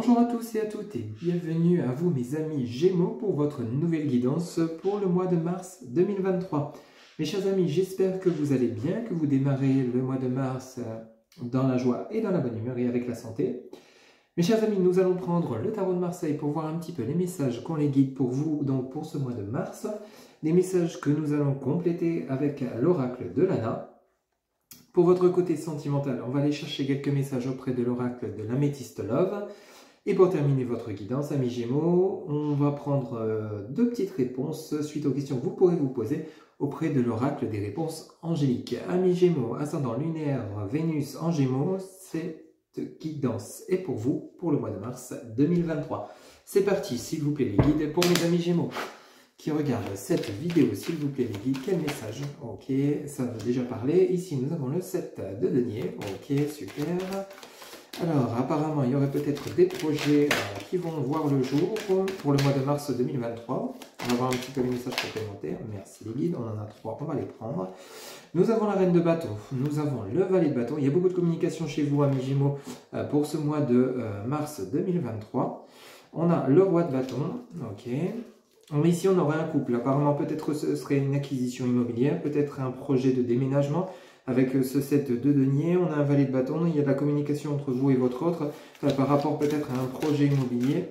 Bonjour à tous et à toutes et bienvenue à vous mes amis Gémeaux pour votre nouvelle guidance pour le mois de mars 2023. Mes chers amis, j'espère que vous allez bien, que vous démarrez le mois de mars dans la joie et dans la bonne humeur et avec la santé. Mes chers amis, nous allons prendre le tarot de Marseille pour voir un petit peu les messages qu'on les guide pour vous, donc pour ce mois de mars. Des messages que nous allons compléter avec l'oracle de Lana. Pour votre côté sentimental, on va aller chercher quelques messages auprès de l'oracle de l'Améthyste Love. Et pour terminer votre guidance, amis Gémeaux, on va prendre deux petites réponses suite aux questions que vous pourrez vous poser auprès de l'oracle des réponses angéliques. Amis Gémeaux, ascendant lunaire, Vénus en Gémeaux, cette guidance est pour vous pour le mois de mars 2023. C'est parti, s'il vous plaît les guides, pour mes amis Gémeaux qui regardent cette vidéo, s'il vous plaît les guides, quel message? Ok, ça va déjà parler. Ici, nous avons le 7 de denier. Ok, super. Alors, apparemment, il y aurait peut-être des projets qui vont voir le jour pour le mois de mars 2023. On va voir un petit peu les messages complémentaires. Merci les guides, on en a 3, on va les prendre. Nous avons la reine de bâton, nous avons le valet de bâton. Il y a beaucoup de communication chez vous, amis Gémeaux, pour ce mois de mars 2023. On a le roi de bâton, ok. Ici, on aurait un couple. Apparemment, peut-être ce serait une acquisition immobilière, peut-être un projet de déménagement. Avec ce 7 de denier, on a un valet de bâton. Il y a de la communication entre vous et votre autre par rapport peut-être à un projet immobilier.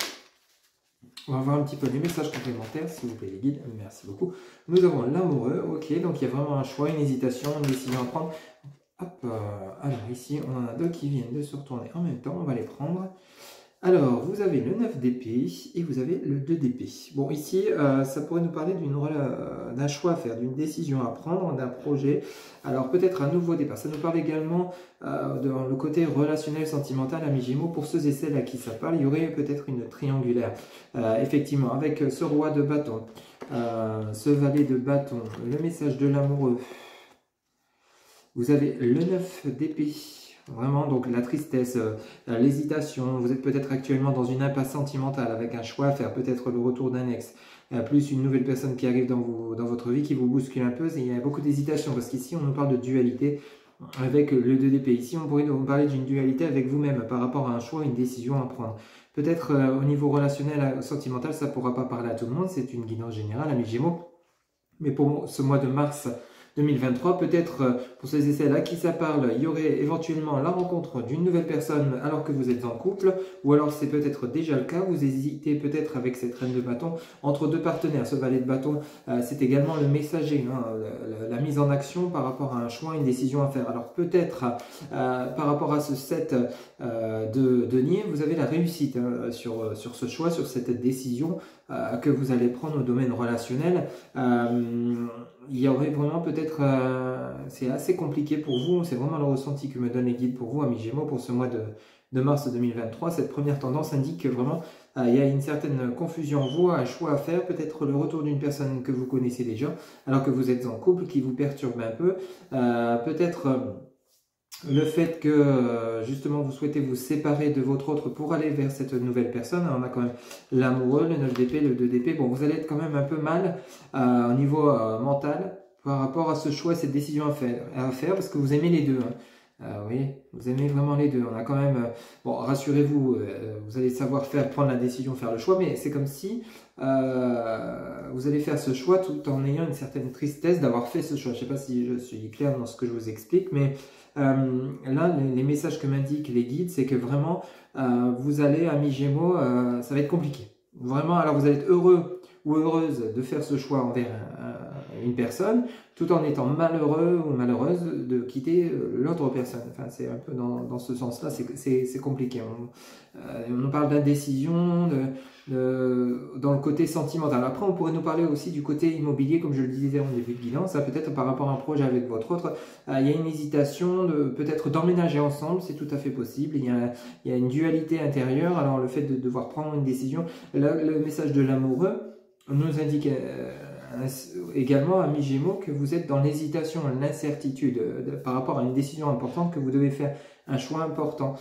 On va voir un petit peu les messages complémentaires, s'il vous plaît, les guides. Merci beaucoup. Nous avons l'amoureux. Ok, donc il y a vraiment un choix, une hésitation, une décision à prendre. Hop, alors ici, on en a deux qui viennent de se retourner en même temps. On va les prendre. Alors, vous avez le 9 d'épée et vous avez le 2 d'épée. Bon, ici, ça pourrait nous parler d'un choix à faire, d'une décision à prendre, d'un projet. Alors, peut-être un nouveau départ. Ça nous parle également dans le côté relationnel, sentimental, amis Gémeaux. Pour ceux et celles à qui ça parle, il y aurait peut-être une triangulaire. Effectivement, avec ce roi de bâton, ce valet de bâton, le message de l'amoureux. Vous avez le 9 d'épée. Vraiment, donc la tristesse, l'hésitation, vous êtes peut-être actuellement dans une impasse sentimentale avec un choix à faire, peut-être le retour d'un ex, plus une nouvelle personne qui arrive dans votre vie qui vous bouscule un peu, et il y a beaucoup d'hésitation parce qu'ici on nous parle de dualité avec le 2 d'épée. Ici on pourrait nous parler d'une dualité avec vous-même par rapport à un choix, une décision à prendre. Peut-être au niveau relationnel, sentimental, ça ne pourra pas parler à tout le monde, c'est une guidance générale, amis Gémeaux, mais pour ce mois de mars 2023, peut-être pour ceux et celles à qui ça parle, il y aurait éventuellement la rencontre d'une nouvelle personne alors que vous êtes en couple, ou alors c'est peut-être déjà le cas, vous hésitez peut-être avec cette reine de bâton entre deux partenaires. Ce valet de bâton, c'est également le messager, la mise en action par rapport à un choix, une décision à faire. Alors peut-être par rapport à ce 7 de denier, vous avez la réussite sur ce choix, sur cette décision que vous allez prendre au domaine relationnel. Il y aurait vraiment peut-être, c'est assez compliqué pour vous, c'est vraiment le ressenti que me donnent les guides pour vous, amis Gémeaux, pour ce mois de mars 2023. Cette première tendance indique que vraiment il y a une certaine confusion en vous, un choix à faire, peut-être le retour d'une personne que vous connaissez déjà, alors que vous êtes en couple, qui vous perturbe un peu, peut-être le fait que justement vous souhaitez vous séparer de votre autre pour aller vers cette nouvelle personne. On a quand même l'amoureux, le 9 d'épée, le 2 d'épée. Bon, vous allez être quand même un peu mal au niveau mental par rapport à ce choix, cette décision à faire parce que vous aimez les deux. Oui, vous aimez vraiment les deux. On a quand même, bon, rassurez-vous, vous allez savoir prendre la décision, faire le choix, mais c'est comme si vous allez faire ce choix tout en ayant une certaine tristesse d'avoir fait ce choix. Je ne sais pas si je suis clair dans ce que je vous explique, mais là, les messages que m'indiquent les guides, c'est que vraiment, vous allez, amis Gémeaux, ça va être compliqué. Vraiment, alors vous allez être heureux ou heureuse de faire ce choix envers une personne, tout en étant malheureux ou malheureuse de quitter l'autre personne. Enfin, c'est un peu dans ce sens-là, c'est compliqué. On nous parle d'indécision, dans le côté sentimental. Après, on pourrait nous parler aussi du côté immobilier, comme je le disais en début de guidance, peut-être par rapport à un projet avec votre autre. Il y a une hésitation peut-être d'emménager ensemble, c'est tout à fait possible. Il y a une dualité intérieure, alors le fait de devoir prendre une décision. Là, le message de l'amoureux nous indique également, amis Gémeaux, que vous êtes dans l'hésitation, l'incertitude par rapport à une décision importante que vous devez faire, un choix important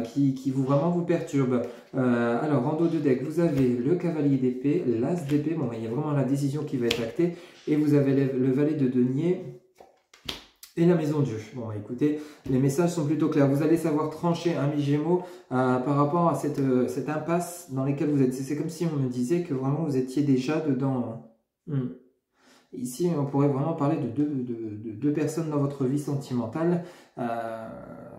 qui vraiment vous perturbe. Alors, en dos de deck, vous avez le cavalier d'épée, l'as d'épée, bon, il y a vraiment la décision qui va être actée, et vous avez le valet de denier et la maison Dieu. Bon, écoutez, les messages sont plutôt clairs. Vous allez savoir trancher, amis Gémeaux, par rapport à cette impasse dans laquelle vous êtes. C'est comme si on me disait que vraiment vous étiez déjà dedans. Ici, on pourrait vraiment parler de deux personnes dans votre vie sentimentale,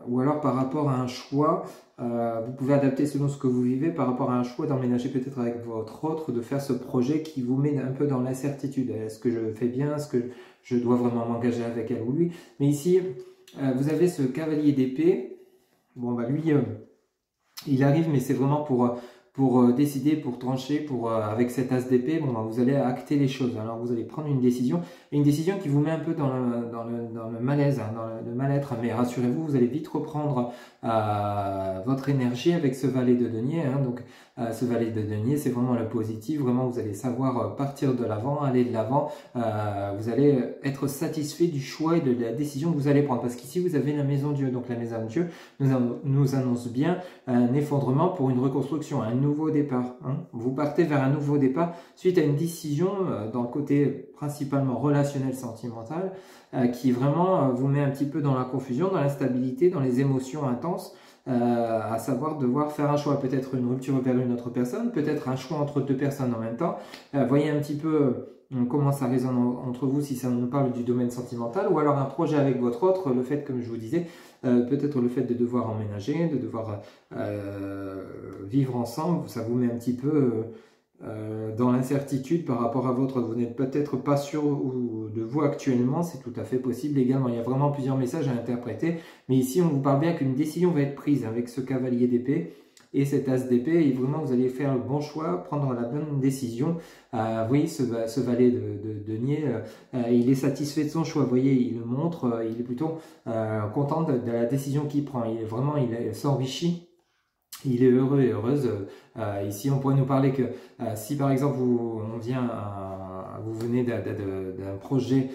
ou alors par rapport à un choix. Vous pouvez adapter selon ce que vous vivez par rapport à un choix d'emménager peut-être avec votre autre, de faire ce projet qui vous met un peu dans l'incertitude. Est-ce que je fais bien? Est-ce que je dois vraiment m'engager avec elle ou lui? Mais ici, vous avez ce cavalier d'épée. Bon, bah lui, il arrive, mais c'est vraiment pour décider, pour trancher, avec cet as d'épée, bon, bah, vous allez acter les choses. Alors vous allez prendre une décision qui vous met un peu dans le malaise, hein, dans le mal-être. Mais rassurez-vous, vous allez vite reprendre votre énergie avec ce valet de denier. Hein. Donc ce valet de denier, c'est vraiment le positif. Vraiment, vous allez savoir partir de l'avant, aller de l'avant. Vous allez être satisfait du choix et de la décision que vous allez prendre. Parce qu'ici, vous avez la maison Dieu. Donc la maison Dieu nous annonce bien un effondrement pour une reconstruction, un nouveau départ. Hein. Vous partez vers un nouveau départ suite à une décision dans le côté principalement relationnel, sentimental, qui vraiment vous met un petit peu dans la confusion, dans l'instabilité, dans les émotions intenses, à savoir devoir faire un choix, peut-être une rupture vers une autre personne, peut-être un choix entre deux personnes en même temps. Voyez un petit peu comment ça résonne entre vous si ça nous parle du domaine sentimental, ou alors un projet avec votre autre, le fait, comme je vous disais, peut-être le fait de devoir emménager, de devoir vivre ensemble, ça vous met un petit peu dans l'incertitude par rapport à votre. Vous n'êtes peut-être pas sûr de vous actuellement, c'est tout à fait possible également. Il y a vraiment plusieurs messages à interpréter, mais ici on vous parle bien qu'une décision va être prise avec ce cavalier d'épée et cet as d'épée, et vraiment vous allez faire le bon choix, prendre la bonne décision. Vous voyez ce valet de denier, il est satisfait de son choix, vous voyez, il le montre, il est plutôt content de la décision qu'il prend, il s'enrichit. Il est heureux et heureuse. Ici, on pourrait nous parler que si par exemple vous venez d'un projet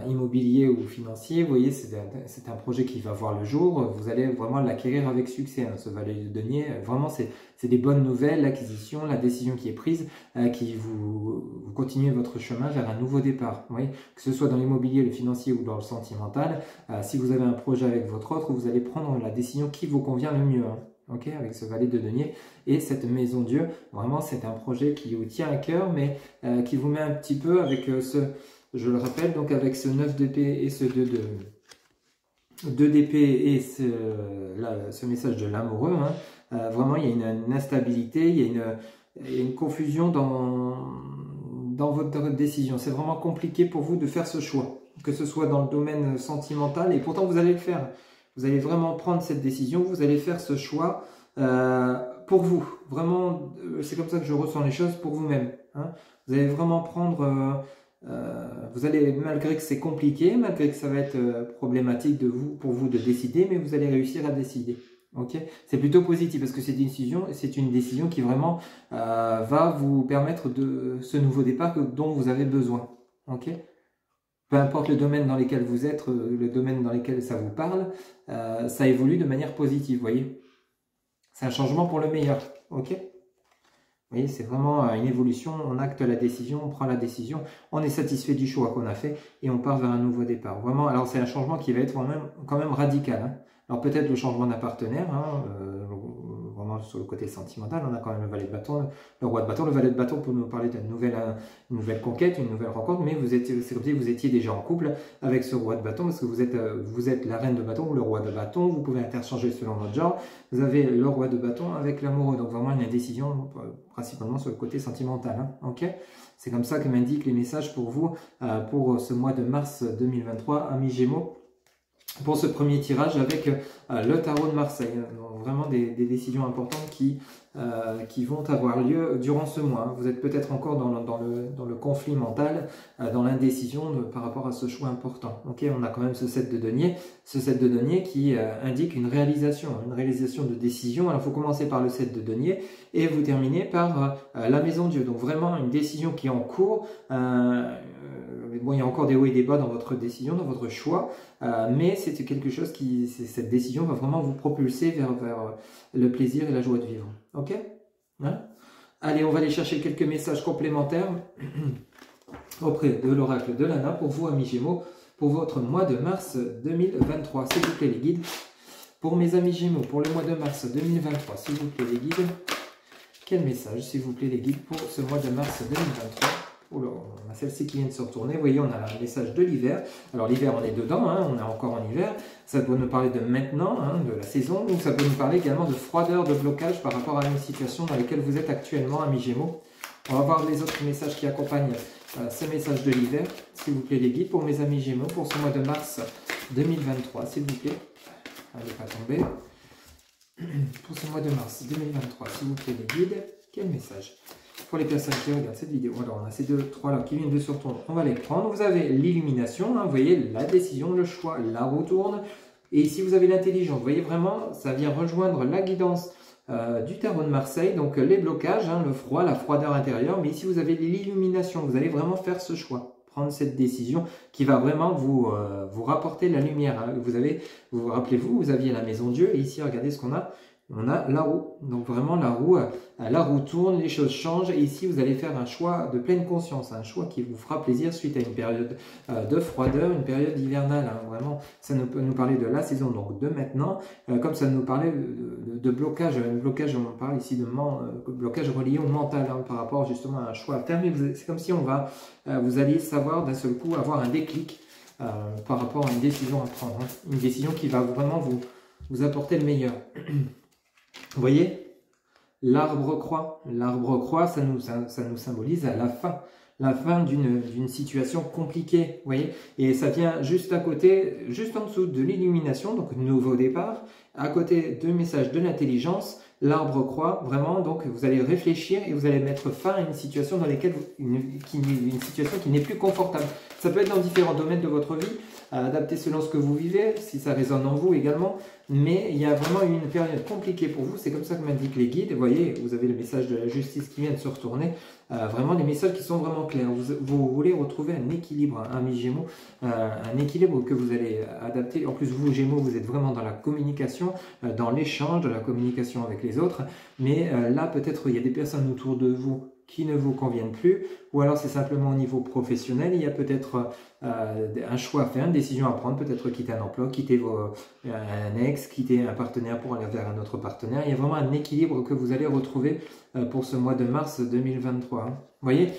immobilier ou financier, vous voyez, c'est un projet qui va voir le jour, vous allez vraiment l'acquérir avec succès. Hein, ce valet de denier, vraiment, c'est des bonnes nouvelles, l'acquisition, la décision qui est prise, qui vous continuez votre chemin vers un nouveau départ. Vous voyez, que ce soit dans l'immobilier, le financier ou dans le sentimental, si vous avez un projet avec votre autre, vous allez prendre la décision qui vous convient le mieux. Hein. Okay, avec ce valet de denier et cette maison Dieu, vraiment c'est un projet qui vous tient à cœur, mais qui vous met un petit peu avec je le rappelle, donc avec ce 9 d'épée et ce 2 d'épée et ce message de l'amoureux, hein, vraiment il y a une instabilité, il y a une confusion dans votre décision. C'est vraiment compliqué pour vous de faire ce choix, que ce soit dans le domaine sentimental, et pourtant vous allez le faire. Vous allez vraiment prendre cette décision, vous allez faire ce choix pour vous. Vraiment, c'est comme ça que je ressens les choses, pour vous-même. Hein. Vous allez vraiment prendre, vous allez, malgré que c'est compliqué, malgré que ça va être problématique pour vous de décider, mais vous allez réussir à décider. Okay, c'est plutôt positif parce que c'est une décision qui vraiment va vous permettre de ce nouveau départ dont vous avez besoin. Okay, peu importe le domaine dans lequel vous êtes, le domaine dans lequel ça vous parle, ça évolue de manière positive, vous voyez. C'est un changement pour le meilleur, ok. Vous voyez, c'est vraiment une évolution, on acte la décision, on prend la décision, on est satisfait du choix qu'on a fait et on part vers un nouveau départ. Vraiment, alors c'est un changement qui va être quand même radical. Hein. Alors peut-être le changement d'un partenaire, hein, vraiment sur le côté sentimental, on a quand même le valet de bâton, le roi de bâton. Le valet de bâton pour nous parler d'une nouvelle conquête, une nouvelle rencontre, mais c'est comme si vous étiez déjà en couple avec ce roi de bâton, parce que vous êtes la reine de bâton ou le roi de bâton, vous pouvez interchanger selon votre genre. Vous avez le roi de bâton avec l'amoureux, donc vraiment une décision principalement sur le côté sentimental. Hein, ok, c'est comme ça que m'indiquent les messages pour vous pour ce mois de mars 2023, amis Gémeaux. Pour ce premier tirage avec le tarot de Marseille. Donc, vraiment des décisions importantes qui vont avoir lieu durant ce mois. Vous êtes peut-être encore dans le conflit mental, dans l'indécision par rapport à ce choix important. Okay, on a quand même ce 7 de denier qui indique une réalisation de décision. Alors il faut commencer par le 7 de denier et vous terminez par la maison Dieu. Donc vraiment une décision qui est en cours. Bon, il y a encore des hauts et des bas dans votre décision, dans votre choix, mais c'est quelque chose cette décision va vraiment vous propulser vers le plaisir et la joie de vivre. Ok, hein? Allez, on va aller chercher quelques messages complémentaires auprès de l'oracle de Lana pour vous, amis Gémeaux, pour votre mois de mars 2023. S'il vous plaît les guides. Pour mes amis Gémeaux, pour le mois de mars 2023, s'il vous plaît les guides. Quel message, s'il vous plaît les guides, pour ce mois de mars 2023? Oula, on a celle-ci qui vient de se retourner. Vous voyez, on a un message de l'hiver. Alors l'hiver, on est dedans, hein, on est encore en hiver. Ça peut nous parler de maintenant, hein, de la saison, ou ça peut nous parler également de froideur, de blocage par rapport à une situation dans laquelle vous êtes actuellement, amis Gémeaux. On va voir les autres messages qui accompagnent ce message de l'hiver. S'il vous plaît les guides, pour mes amis Gémeaux, pour ce mois de mars 2023, s'il vous plaît. Allez, pas tomber. Pour ce mois de mars 2023, s'il vous plaît les guides, quel message? Pour les personnes qui regardent cette vidéo, alors on a ces deux, trois là qui viennent de se retourner, on va les prendre. Vous avez l'illumination, hein, vous voyez la décision, le choix, la roue tourne. Et ici vous avez l'intelligence, vous voyez vraiment, ça vient rejoindre la guidance du tarot de Marseille, donc les blocages, hein, le froid, la froideur intérieure. Mais ici vous avez l'illumination, vous allez vraiment faire ce choix, prendre cette décision qui va vraiment vous rapporter la lumière. Hein. Vous rappelez-vous, vous aviez la maison Dieu et ici regardez ce qu'on a. On a la roue, donc vraiment la roue tourne, les choses changent et ici vous allez faire un choix de pleine conscience, un choix qui vous fera plaisir suite à une période de froideur, une période hivernale, hein. Vraiment ça peut nous parler de la saison, donc de maintenant, comme ça nous parlait de blocage, on parle ici de blocage relié au mental, hein, par rapport justement à un choix à faire, mais c'est comme si vous alliez savoir d'un seul coup avoir un déclic par rapport à une décision à prendre, hein. Une décision qui va vraiment vous apporter le meilleur. Vous voyez, l'arbre croît. L'arbre croît, ça nous symbolise la fin d'une situation compliquée. Vous voyez, et ça vient juste à côté, juste en dessous de l'illumination, donc nouveau départ, à côté de message de l'intelligence. L'arbre croît, vraiment, donc vous allez réfléchir et vous allez mettre fin à une situation dans laquelle une situation qui n'est plus confortable. Ça peut être dans différents domaines de votre vie, adapté selon ce que vous vivez, si ça résonne en vous également, mais il y a vraiment une période compliquée pour vous, c'est comme ça que m'indiquent les guides. Vous voyez, vous avez le message de la justice qui vient de se retourner, vraiment des messages qui sont vraiment clairs. Vous voulez retrouver un équilibre, hein, amis Gémeaux, un équilibre que vous allez adapter. En plus, vous Gémeaux, vous êtes vraiment dans la communication, dans l'échange, dans la communication avec les autres, mais là peut-être il y a des personnes autour de vous qui ne vous conviennent plus, ou alors c'est simplement au niveau professionnel, il y a peut-être un choix à faire, une décision à prendre, peut-être quitter un emploi, quitter un ex, quitter un partenaire pour aller vers un autre partenaire. Il y a vraiment un équilibre que vous allez retrouver pour ce mois de mars 2023. Hein. Vous voyez,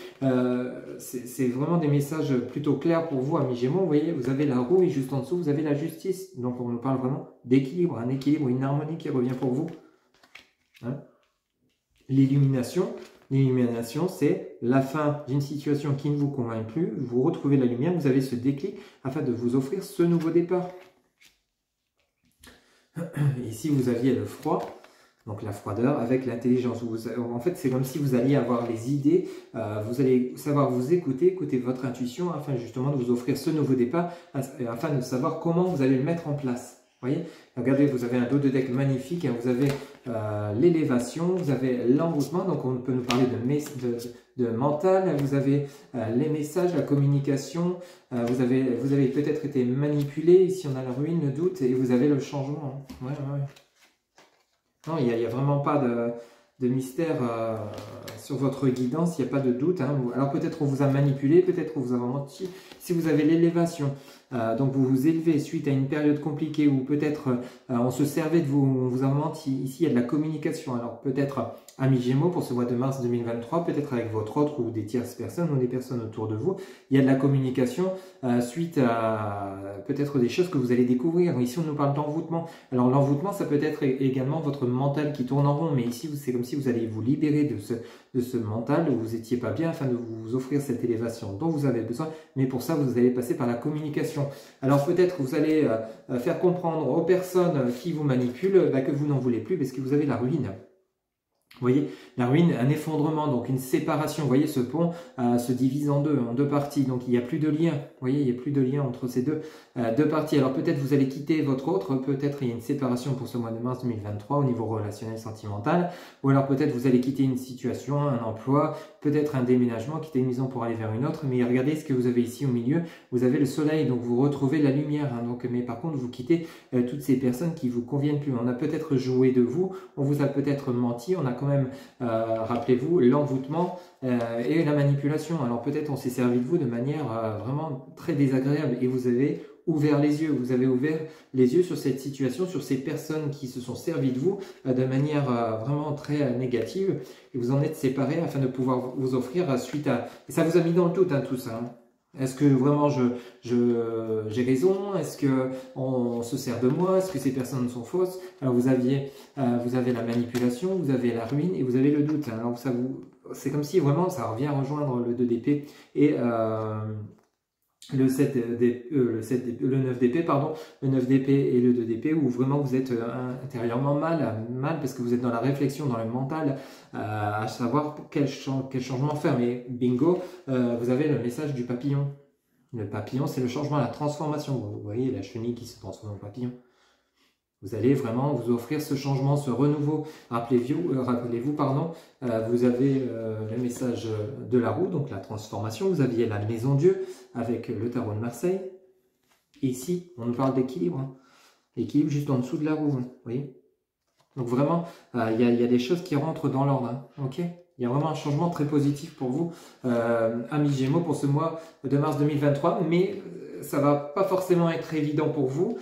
c'est vraiment des messages plutôt clairs pour vous, amis Gémeaux. Vous voyez, vous avez la roue et juste en dessous, vous avez la justice. Donc on nous parle vraiment d'équilibre, un équilibre, une harmonie qui revient pour vous. Hein. L'illumination. L'illumination, c'est la fin d'une situation qui ne vous convainc plus. Vous retrouvez la lumière, vous avez ce déclic afin de vous offrir ce nouveau départ. Ici, vous aviez le froid, donc la froideur avec l'intelligence. En fait, c'est comme si vous alliez avoir les idées, vous allez savoir vous écouter votre intuition afin justement de vous offrir ce nouveau départ, afin de savoir comment vous allez le mettre en place. Vous voyez, regardez, vous avez un dos de deck magnifique, hein, vous avez l'élévation, vous avez l'envoûtement, donc on peut nous parler de mental, vous avez les messages, la communication, vous avez peut-être été manipulé, ici on a la ruine, le doute, et vous avez le changement. Hein. Ouais. Non, il n'y a vraiment pas de mystère sur votre guidance, il n'y a pas de doute. Hein. Alors peut-être on vous a manipulé, peut-être on vous a menti. Si vous avez l'élévation, donc vous vous élevez suite à une période compliquée où peut-être on se servait de vous, on vous a menti. Ici il y a de la communication. Alors peut-être amis Gémeaux pour ce mois de mars 2023, peut-être avec votre autre ou des tierces personnes ou des personnes autour de vous. Il y a de la communication suite à peut-être des choses que vous allez découvrir. Ici on nous parle d'envoûtement. Alors l'envoûtement ça peut être également votre mental qui tourne en rond, mais ici c'est comme si vous allez vous libérer de ce mental où vous n'étiez pas bien afin de vous offrir cette élévation dont vous avez besoin, mais pour ça vous allez passer par la communication. Alors peut-être vous allez faire comprendre aux personnes qui vous manipulent que vous n'en voulez plus parce que vous avez la ruine. Vous voyez, la ruine, un effondrement, donc une séparation. Vous voyez, ce pont se divise en deux parties. Donc, il n'y a plus de lien. Vous voyez, il n'y a plus de lien entre ces deux parties. Alors, peut-être vous allez quitter votre autre. Peut-être il y a une séparation pour ce mois de mars 2023 au niveau relationnel, sentimental. Ou alors, peut-être vous allez quitter une situation, un emploi, peut-être un déménagement, quitter une maison pour aller vers une autre. Mais regardez ce que vous avez ici au milieu. Vous avez le soleil, donc vous retrouvez la lumière. Hein, donc, mais par contre, vous quittez toutes ces personnes qui vous conviennent plus. On a peut-être joué de vous. On vous a peut-être menti. On a quand même même, rappelez-vous, l'envoûtement et la manipulation. Alors peut-être on s'est servi de vous de manière vraiment très désagréable et vous avez ouvert les yeux, vous avez ouvert les yeux sur cette situation, sur ces personnes qui se sont servies de vous de manière vraiment très négative et vous en êtes séparés afin de pouvoir vous offrir suite à... Et ça vous a mis dans le doute tout ça. Est-ce que vraiment j'ai raison? Est-ce qu'on se sert de moi? Est-ce que ces personnes sont fausses? Alors vous avez la manipulation, vous avez la ruine et vous avez le doute. Alors c'est comme si vraiment ça revient à rejoindre le 2 d'épée et le 9 d'épée, pardon, le 9 d'épée et le 2 d'épée où vraiment vous êtes intérieurement mal parce que vous êtes dans la réflexion, dans le mental, à savoir quel changement faire. Mais bingo, vous avez le message du papillon. Le papillon, c'est le changement, la transformation. Vous voyez la chenille qui se transforme en papillon. Vous allez vraiment vous offrir ce changement, ce renouveau. Rappelez-vous, vous avez le message de la roue, donc la transformation. Vous aviez la maison Dieu avec le tarot de Marseille. Et ici, on nous parle d'équilibre. L'équilibre juste en dessous de la roue, vous voyez. Donc vraiment, il y a des choses qui rentrent dans l'ordre. Ok ? Il y a vraiment un changement très positif pour vous, amis Gémeaux, pour ce mois de mars 2023. Mais ça va pas forcément être évident pour vous.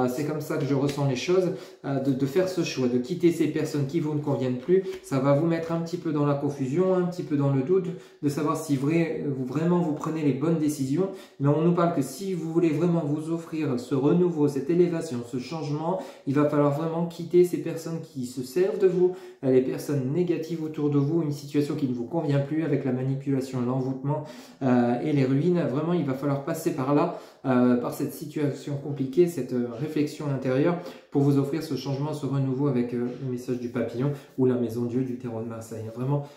C'est comme ça que je ressens les choses, de faire ce choix, de quitter ces personnes qui vous ne conviennent plus. Ça va vous mettre un petit peu dans la confusion, un petit peu dans le doute, de savoir si vraiment vous prenez les bonnes décisions. Mais on nous parle que si vous voulez vraiment vous offrir ce renouveau, cette élévation, ce changement, il va falloir vraiment quitter ces personnes qui se servent de vous, les personnes négatives autour de vous, une situation qui ne vous convient plus avec la manipulation, l'envoûtement et les ruines. Vraiment, il va falloir passer par là, par cette situation compliquée, cette réflexion intérieure pour vous offrir ce changement, ce renouveau avec le message du papillon ou la maison Dieu du tarot de Marseille. Vraiment,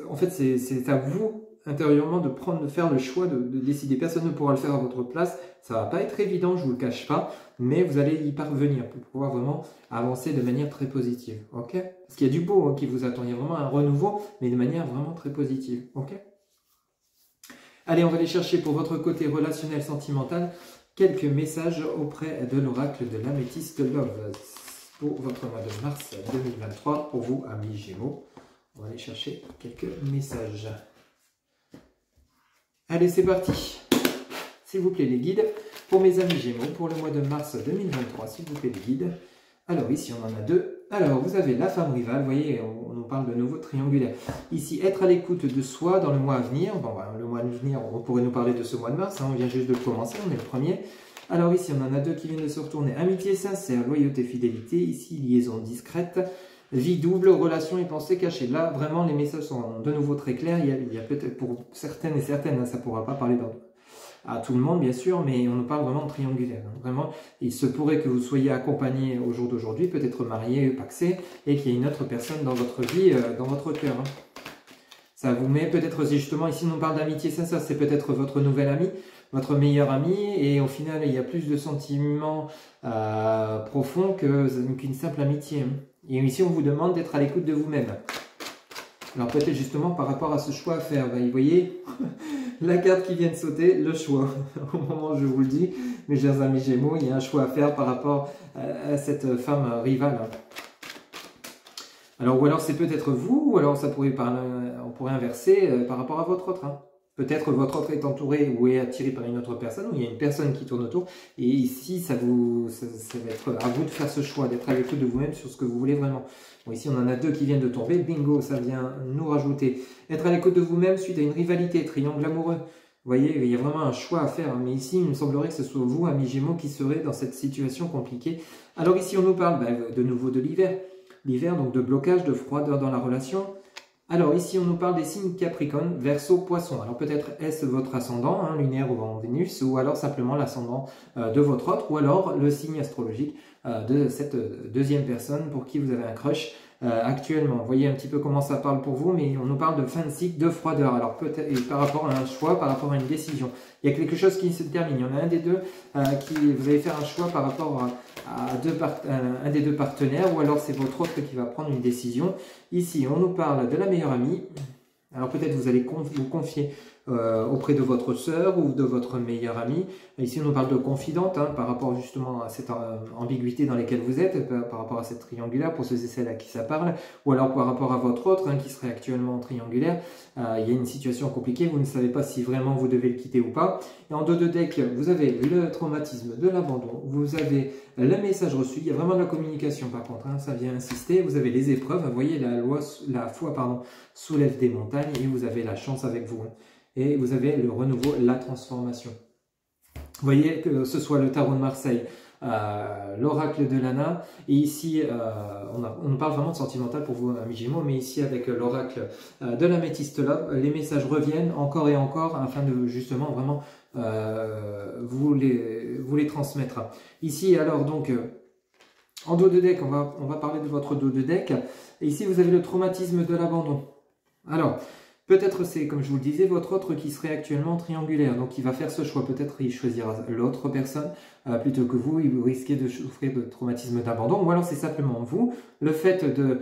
en fait, c'est à vous intérieurement de faire le choix de décider. Personne ne pourra le faire à votre place. Ça va pas être évident, je vous le cache pas, mais vous allez y parvenir pour pouvoir vraiment avancer de manière très positive. Ok? Parce qu'il y a du beau qui vous attend. Il y a vraiment un renouveau, mais de manière vraiment très positive. Ok? Allez, on va aller chercher pour votre côté relationnel, sentimental, quelques messages auprès de l'oracle de l'améthyste Love pour votre mois de mars 2023, pour vous, amis Gémeaux. On va aller chercher quelques messages. Allez, c'est parti. S'il vous plaît, les guides, pour mes amis Gémeaux, pour le mois de mars 2023, s'il vous plaît, les guides. Alors, ici, on en a deux. Alors, vous avez la femme rivale, vous voyez, on nous parle de nouveau triangulaire. Ici, être à l'écoute de soi dans le mois à venir. Bon, le mois à venir, on pourrait nous parler de ce mois de mars, on vient juste de commencer, on est le premier. Alors ici, on en a deux qui viennent de se retourner. Amitié sincère, loyauté, fidélité. Ici, liaison discrète. Vie double, relation et pensée cachée. Là, vraiment, les messages sont de nouveau très clairs. Il y a peut-être pour certaines et certaines, ça ne pourra pas parler à tout le monde, bien sûr, mais on nous parle vraiment de triangulaire. Vraiment, il se pourrait que vous soyez accompagné au jour d'aujourd'hui, peut-être marié, pacsé, et qu'il y ait une autre personne dans votre vie, dans votre cœur. Ça vous met peut-être, justement, ici, on nous parle d'amitié sincère, c'est peut-être votre nouvel ami, votre meilleur ami, et au final, il y a plus de sentiments profonds qu'une simple amitié. Et ici, on vous demande d'être à l'écoute de vous-même. Alors peut-être justement par rapport à ce choix à faire, vous voyez, la carte qui vient de sauter, le choix. Au moment où je vous le dis, mes chers amis Gémeaux, il y a un choix à faire par rapport à cette femme rivale. Alors, ou alors c'est peut-être vous, ou alors ça pourrait on pourrait inverser par rapport à votre autre. Peut-être votre autre est entouré ou est attiré par une autre personne, ou il y a une personne qui tourne autour. Et ici, ça va être à vous de faire ce choix, d'être à l'écoute de vous-même sur ce que vous voulez vraiment. Bon, ici, on en a deux qui viennent de tomber. Bingo, ça vient nous rajouter. Être à l'écoute de vous-même suite à une rivalité, triangle amoureux. Vous voyez, il y a vraiment un choix à faire. Mais ici, il me semblerait que ce soit vous, amis Gémeaux, qui serez dans cette situation compliquée. Alors ici, on nous parle de nouveau de l'hiver. L'hiver, donc de blocage, de froideur dans la relation. Alors ici, on nous parle des signes Capricorne, Verseau, Poisson. Alors peut-être est-ce votre ascendant, lunaire ou en Vénus, ou alors simplement l'ascendant de votre autre, ou alors le signe astrologique de cette deuxième personne pour qui vous avez un crush actuellement. Vous voyez un petit peu comment ça parle pour vous, mais on nous parle de fin de cycle, de froideur. Alors peut-être par rapport à un choix, par rapport à une décision. Il y a quelque chose qui se termine. Il y en a un des deux vous allez faire un choix par rapport à un des deux partenaires, ou alors c'est votre autre qui va prendre une décision. Ici, on nous parle de la meilleure amie. Alors peut-être vous allez vous confier auprès de votre sœur ou de votre meilleure amie. Ici, on nous parle de confidente par rapport justement à cette ambiguïté dans laquelle vous êtes, par rapport à cette triangulaire, pour ceux et celles à qui ça parle, ou alors par rapport à votre autre qui serait actuellement triangulaire. Il y a une situation compliquée, vous ne savez pas si vraiment vous devez le quitter ou pas. Et en dos de deck, vous avez le traumatisme de l'abandon, vous avez le message reçu, il y a vraiment de la communication par contre, ça vient insister, vous avez les épreuves, vous voyez la foi soulève des montagnes et vous avez la chance avec vous. Et vous avez le renouveau, la transformation. Vous voyez que ce soit le tarot de Marseille, l'oracle de Lana, et ici on parle vraiment de sentimental pour vous amis Gémeaux, mais ici avec l'oracle de l'améthyste là, les messages reviennent encore et encore afin de justement vraiment vous les transmettre. Ici alors donc en dos de deck, on va parler de votre dos de deck, et ici vous avez le traumatisme de l'abandon. Alors peut-être c'est, comme je vous le disais, votre autre qui serait actuellement triangulaire. Donc il va faire ce choix. Peut-être il choisira l'autre personne plutôt que vous. Vous risquez de souffrir de traumatisme d'abandon. Ou alors c'est simplement vous. Le fait de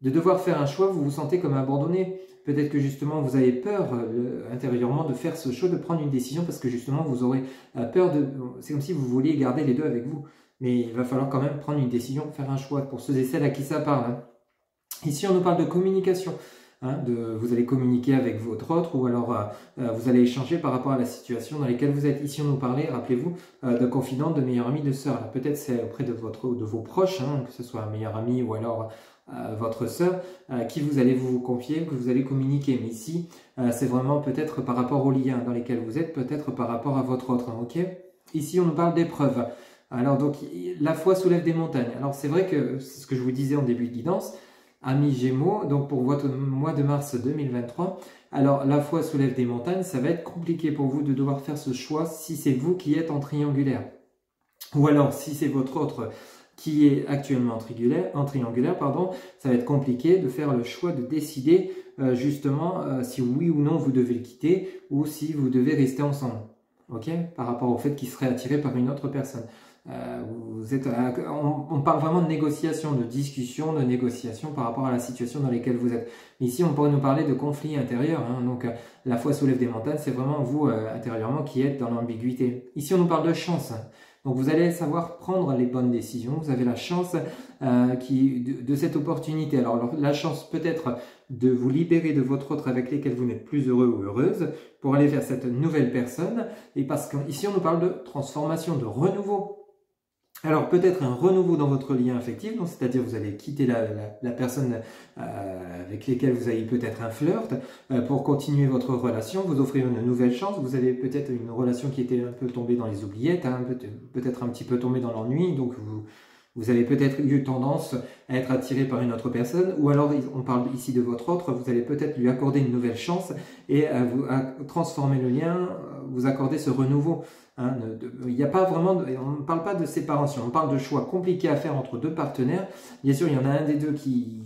devoir faire un choix, vous vous sentez comme abandonné. Peut-être que justement vous avez peur intérieurement de faire ce choix, de prendre une décision parce que justement vous aurez peur de... C'est comme si vous vouliez garder les deux avec vous. Mais il va falloir quand même prendre une décision, faire un choix pour ceux et celles à qui ça parle. Ici on nous parle de communication. Vous allez communiquer avec votre autre ou alors vous allez échanger par rapport à la situation dans laquelle vous êtes. Ici, on nous parlait, rappelez-vous, de confidente, de meilleure amie, de sœur. Peut-être c'est auprès de vos proches, que ce soit un meilleur ami ou alors votre sœur, qui vous allez vous confier, que vous allez communiquer. Mais ici, c'est vraiment peut-être par rapport aux liens dans lesquels vous êtes, peut-être par rapport à votre autre. Ici, on nous parle d'épreuves. Alors, donc, la foi soulève des montagnes. Alors, c'est vrai que c'est ce que je vous disais en début de guidance. Amis Gémeaux, donc pour votre mois de mars 2023, alors la foi soulève des montagnes, ça va être compliqué pour vous de devoir faire ce choix si c'est vous qui êtes en triangulaire. Ou alors si c'est votre autre qui est actuellement en triangulaire, ça va être compliqué de faire le choix de décider justement si oui ou non vous devez le quitter ou si vous devez rester ensemble. Par rapport au fait qu'il serait attiré par une autre personne. On parle vraiment de négociation, de discussion, de négociation par rapport à la situation dans laquelle vous êtes. Ici, on pourrait nous parler de conflit intérieur. Donc, la foi soulève des montagnes, c'est vraiment vous intérieurement qui êtes dans l'ambiguïté. Ici, on nous parle de chance. Donc, vous allez savoir prendre les bonnes décisions. Vous avez la chance de cette opportunité. Alors, la chance peut-être de vous libérer de votre autre avec lesquels vous n'êtes plus heureux ou heureuse pour aller vers cette nouvelle personne. Et parce qu'ici, on nous parle de transformation, de renouveau. Alors peut-être un renouveau dans votre lien affectif, c'est-à-dire vous allez quitter la personne avec laquelle vous avez peut-être un flirt pour continuer votre relation, vous offrir une nouvelle chance. Vous avez peut-être une relation qui était un peu tombée dans les oubliettes, peut-être un petit peu tombée dans l'ennui, donc vous avez peut-être eu tendance à être attiré par une autre personne, ou alors on parle ici de votre autre, vous allez peut-être lui accorder une nouvelle chance et à transformer le lien, vous accorder ce renouveau. Il n'y a pas vraiment, on ne parle pas de séparation, on parle de choix compliqués à faire entre deux partenaires. Bien sûr, il y en a un des deux qui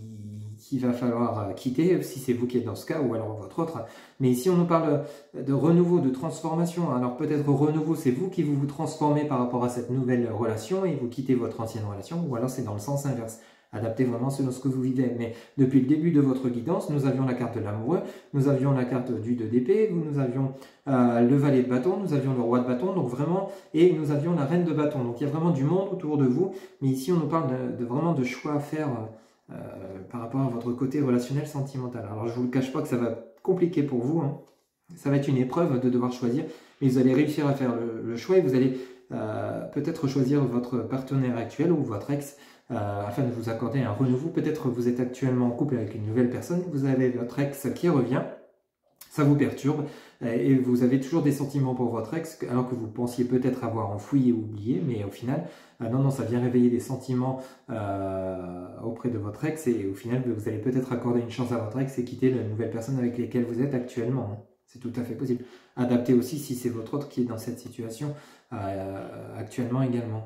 va falloir quitter, si c'est vous qui êtes dans ce cas, ou alors votre autre. Mais ici, on nous parle de renouveau, de transformation. Alors peut-être renouveau, c'est vous qui vous transformez par rapport à cette nouvelle relation et vous quittez votre ancienne relation, ou alors c'est dans le sens inverse. Adaptez vraiment selon ce que vous vivez. Mais depuis le début de votre guidance, nous avions la carte de l'amoureux, nous avions la carte du 2 d'épée, nous avions le valet de bâton, nous avions le roi de bâton, donc vraiment, et nous avions la reine de bâton. Donc il y a vraiment du monde autour de vous, mais ici on nous parle vraiment de choix à faire par rapport à votre côté relationnel sentimental. Alors je ne vous le cache pas que ça va être compliqué pour vous, ça va être une épreuve de devoir choisir, mais vous allez réussir à faire le choix et vous allez peut-être choisir votre partenaire actuel ou votre ex afin de vous accorder un renouveau. Peut-être vous êtes actuellement en couple avec une nouvelle personne, vous avez votre ex qui revient, ça vous perturbe et vous avez toujours des sentiments pour votre ex alors que vous pensiez peut-être avoir enfoui et oublié, mais au final, non, ça vient réveiller des sentiments auprès de votre ex et au final, vous allez peut-être accorder une chance à votre ex et quitter la nouvelle personne avec laquelle vous êtes actuellement. C'est tout à fait possible. Adaptez aussi si c'est votre autre qui est dans cette situation actuellement également.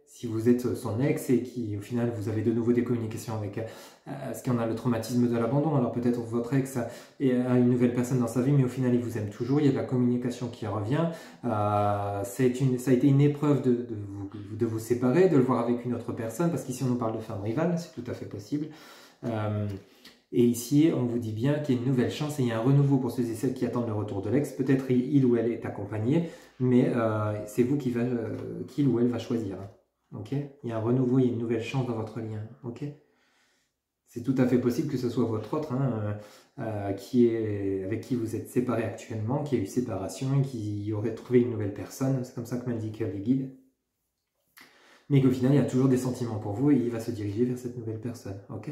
Si vous êtes son ex et qui au final vous avez de nouveau des communications avec ce qu'on a le traumatisme de l'abandon, alors peut-être votre ex a une nouvelle personne dans sa vie, mais au final il vous aime toujours, il y a de la communication qui revient. Ça a été une épreuve de vous séparer, de le voir avec une autre personne, parce qu'ici on nous parle de femme rivale, c'est tout à fait possible. Et ici, on vous dit bien qu'il y a une nouvelle chance et il y a un renouveau pour ceux et celles qui attendent le retour de l'ex. Peut-être il ou elle est accompagné, mais c'est vous qu'il ou elle va choisir. Okay, il y a un renouveau, il y a une nouvelle chance dans votre lien. Okay, c'est tout à fait possible que ce soit votre autre avec qui vous êtes séparé actuellement, qui a eu séparation et qui aurait trouvé une nouvelle personne. C'est comme ça que m'indiquent les guides. Mais qu'au final, il y a toujours des sentiments pour vous et il va se diriger vers cette nouvelle personne. Ok,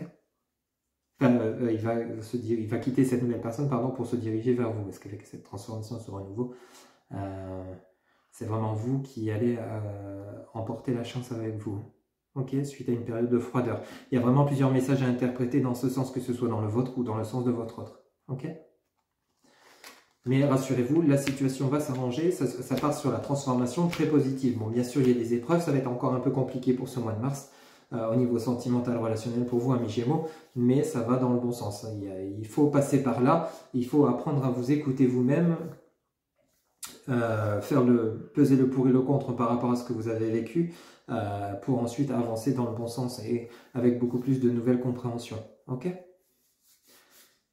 il va quitter cette nouvelle personne pour se diriger vers vous. Parce qu'avec cette transformation, ce renouveau, c'est vraiment vous qui allez emporter la chance avec vous. Ok, suite à une période de froideur. Il y a vraiment plusieurs messages à interpréter dans ce sens, que ce soit dans le vôtre ou dans le sens de votre autre. Ok, mais rassurez-vous, la situation va s'arranger, ça part sur la transformation très positive. Bon, bien sûr, il y a des épreuves, ça va être encore un peu compliqué pour ce mois de mars, au niveau sentimental, relationnel pour vous, amis Gémeaux, mais ça va dans le bon sens. Il faut passer par là, il faut apprendre à vous écouter vous-même, peser le pour et le contre par rapport à ce que vous avez vécu, pour ensuite avancer dans le bon sens et avec beaucoup plus de nouvelles compréhensions. Ok ?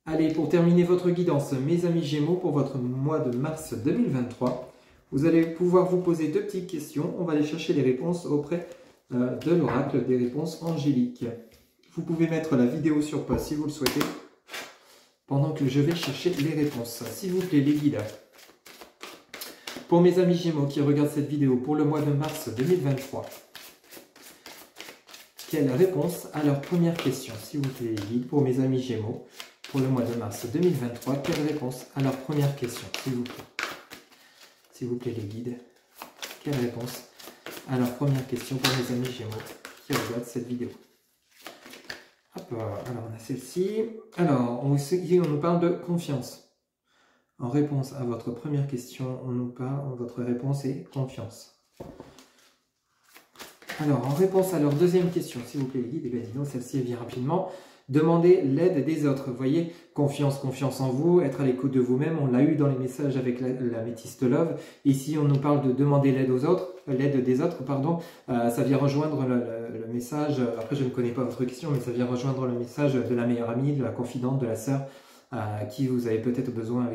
Allez, pour terminer votre guidance, mes amis Gémeaux, pour votre mois de mars 2023, vous allez pouvoir vous poser 2 petites questions. On va aller chercher les réponses auprès de l'oracle des réponses angéliques. Vous pouvez mettre la vidéo sur pause si vous le souhaitez, pendant que je vais chercher les réponses. S'il vous plaît, les guides. Pour mes amis Gémeaux qui regardent cette vidéo pour le mois de mars 2023, quelle réponse à leur première question? S'il vous plaît, les guides, pour mes amis Gémeaux, pour le mois de mars 2023, quelle réponse à leur première question, s'il vous plaît? S'il vous plaît, les guides, quelle réponse à leur première question pour mes amis Gémeaux qui regardent cette vidéo? Hop, alors on a celle-ci. Alors, on nous parle de confiance. En réponse à votre première question, votre réponse est confiance. Alors, en réponse à leur deuxième question, s'il vous plaît, les guides, et bien dis donc, celle-ci vient rapidement. Demandez l'aide des autres. Vous voyez, confiance en vous, être à l'écoute de vous-même. On l'a eu dans les messages avec la métiste Love. Ici, on nous parle de demander l'aide aux autres, l'aide des autres, pardon. Ça vient rejoindre le message. Après, je ne connais pas votre question, mais ça vient rejoindre le message de la meilleure amie, de la confidente, de la sœur, avec qui vous avez peut-être besoin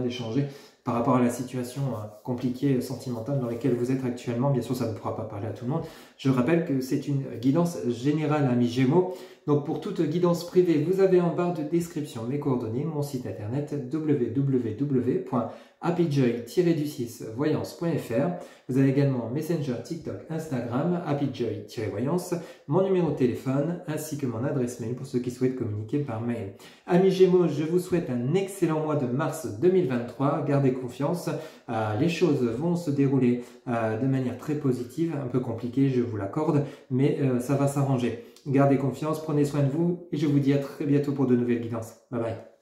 d'échanger par rapport à la situation compliquée, sentimentale dans laquelle vous êtes actuellement. Bien sûr, ça ne pourra pas parler à tout le monde. Je rappelle que c'est une guidance générale, amis Gémeaux. Donc, pour toute guidance privée, vous avez en barre de description mes coordonnées, mon site internet www.happyjoy-voyance.fr. Vous avez également Messenger, TikTok, Instagram, happyjoy-voyance, mon numéro de téléphone, ainsi que mon adresse mail pour ceux qui souhaitent communiquer par mail. Amis Gémeaux, je vous souhaite un excellent mois de mars 2023. Gardez confiance, les choses vont se dérouler de manière très positive, un peu compliquée, je vous l'accorde, mais ça va s'arranger. Gardez confiance, prenez soin de vous et je vous dis à très bientôt pour de nouvelles guidances. Bye bye.